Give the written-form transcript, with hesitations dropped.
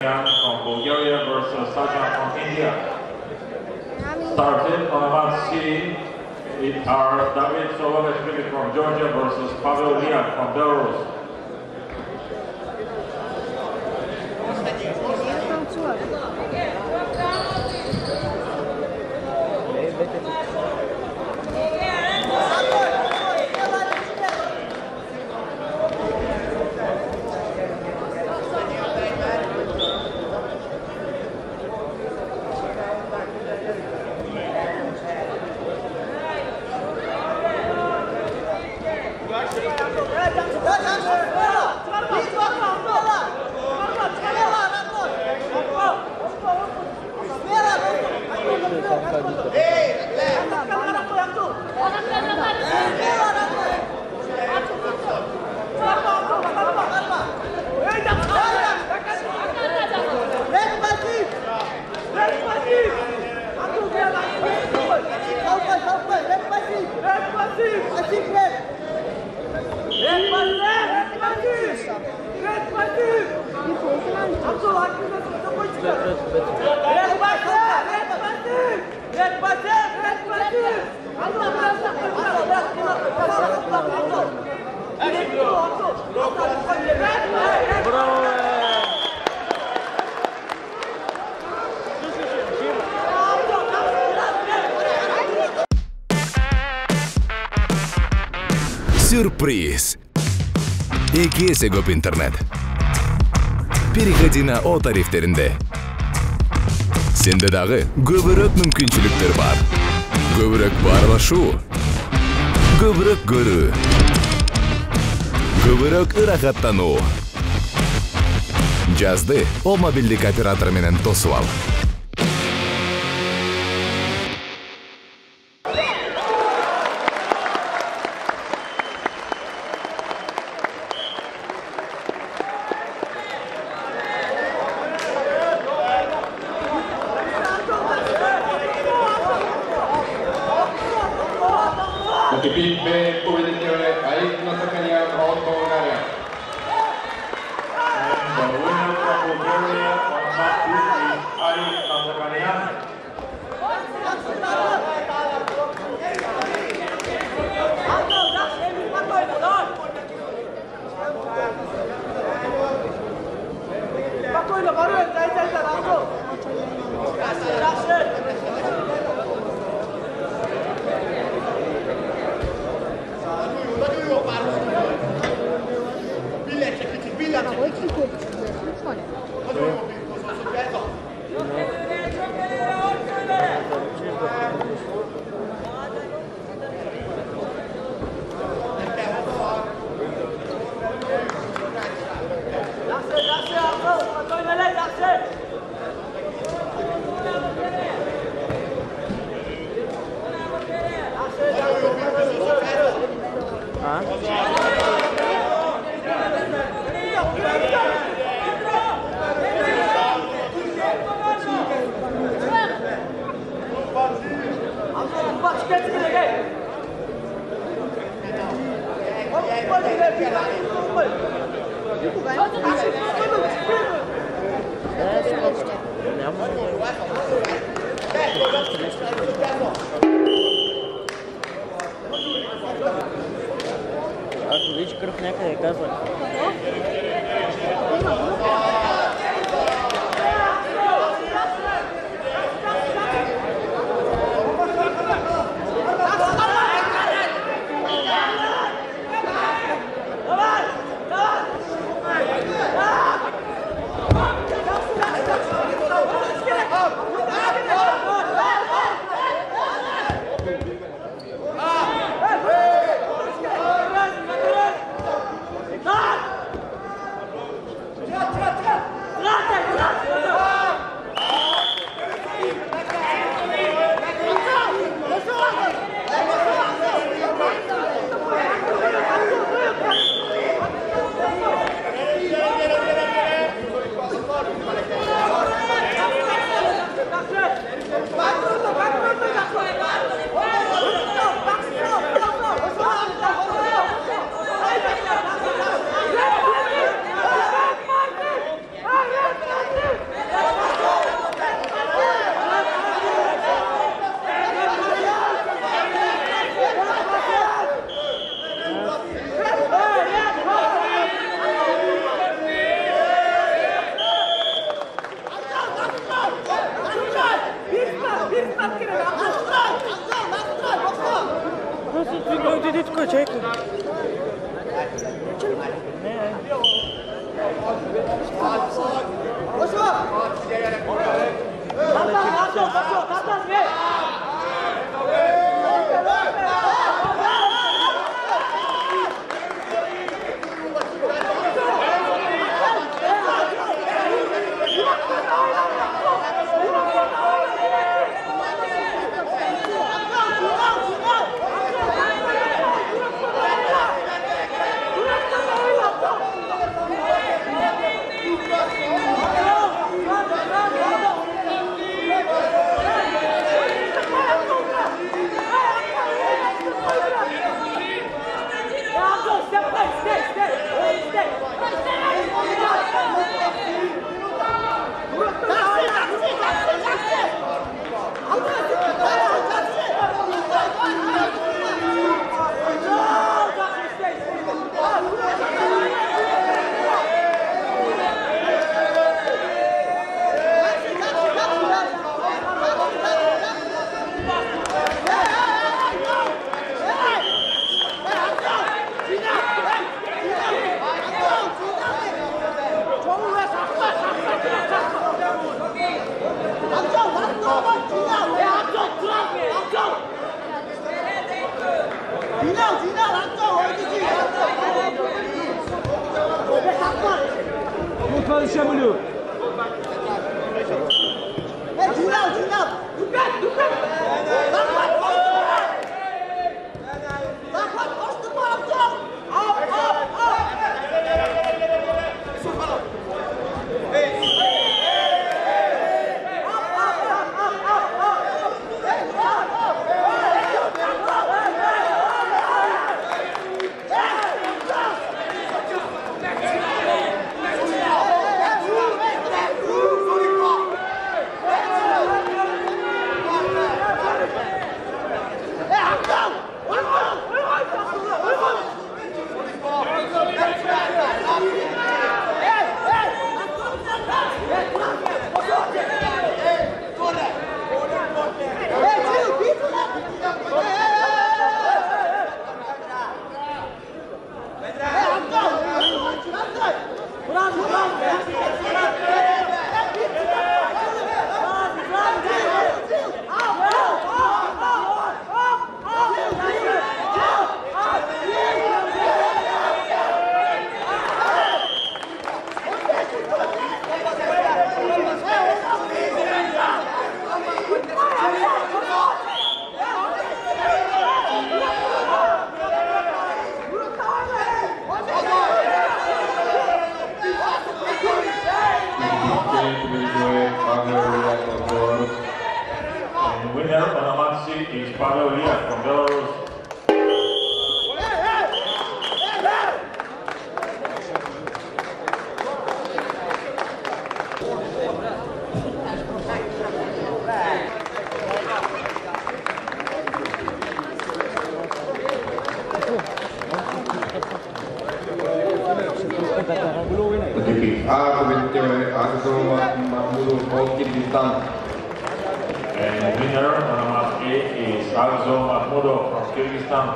from Bulgaria versus Sajjan from India. Started on mat C, it are David Soloveshvili from Georgia versus Pavel Liak from Belarus. Сюрприз! Экесе көп интернет. Переходи на О тарифтеринде. Сенде дагы көбүрөөк мүмкүнчүлүктөр бар. Көбүрөөк баарлашуу, көбүрөөк көрүү, көбүрөөк ырахаттануу. Жазды О мобилдик оператор менен тосуп ал. Tepic B поведение Аид Насаканян от Bulgaria. And the winner from Bulgaria on mat 2 is Aid Nasakanian. Ако видиш кръв някъде, казвай. Stop! Winner on the match sheet is Pavel Liak from Belarus. And winner on the match A is Agzo Mahmudov from Kyrgyzstan.